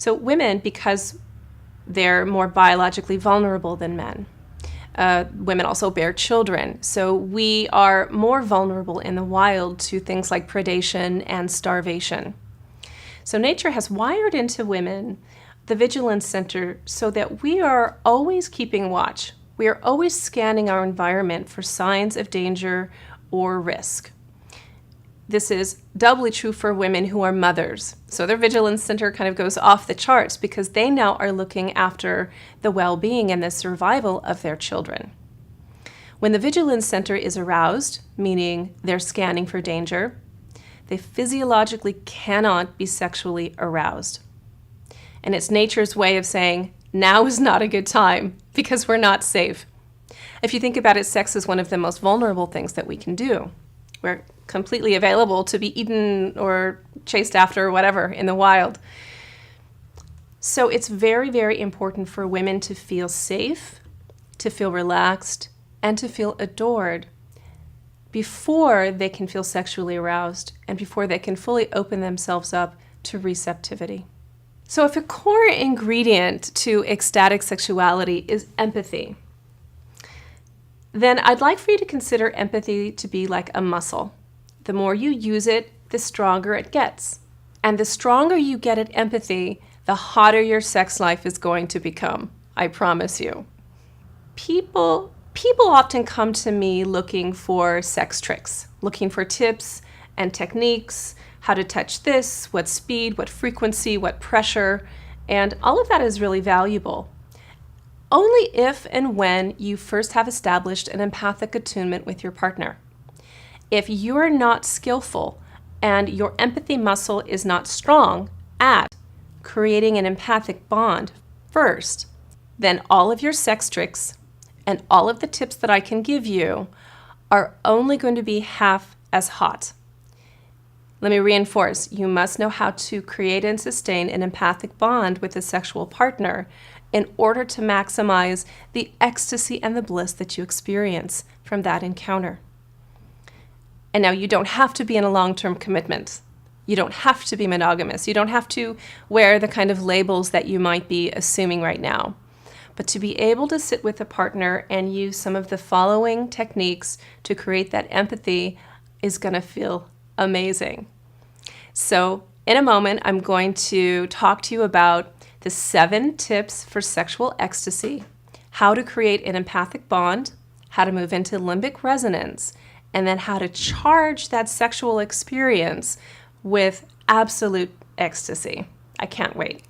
So women, because they're more biologically vulnerable than men, women also bear children. So we are more vulnerable in the wild to things like predation and starvation. So nature has wired into women the vigilance center so that we are always keeping watch. We are always scanning our environment for signs of danger or risk. This is doubly true for women who are mothers. So their vigilance center kind of goes off the charts because they now are looking after the well-being and the survival of their children. When the vigilance center is aroused, meaning they're scanning for danger, they physiologically cannot be sexually aroused. And it's nature's way of saying, now is not a good time because we're not safe. If you think about it, sex is one of the most vulnerable things that we can do. We're completely available to be eaten or chased after or whatever in the wild. So it's very, very important for women to feel safe, to feel relaxed, and to feel adored before they can feel sexually aroused and before they can fully open themselves up to receptivity. So if a core ingredient to ecstatic sexuality is empathy, then I'd like for you to consider empathy to be like a muscle. The more you use it, the stronger it gets. And the stronger you get at empathy, the hotter your sex life is going to become. I promise you. People often come to me looking for sex tricks, looking for tips and techniques, how to touch this, what speed, what frequency, what pressure, and all of that is really valuable. Only if and when you first have established an empathic attunement with your partner. If you're not skillful and your empathy muscle is not strong at creating an empathic bond first, then all of your sex tricks and all of the tips that I can give you are only going to be half as hot. Let me reinforce, you must know how to create and sustain an empathic bond with a sexual partner in order to maximize the ecstasy and the bliss that you experience from that encounter. And now you don't have to be in a long-term commitment. You don't have to be monogamous. You don't have to wear the kind of labels that you might be assuming right now. But to be able to sit with a partner and use some of the following techniques to create that empathy is going to feel amazing. So in a moment, I'm going to talk to you about the 7 tips for sexual ecstasy, how to create an empathic bond, how to move into limbic resonance, and then how to charge that sexual experience with absolute ecstasy. I can't wait.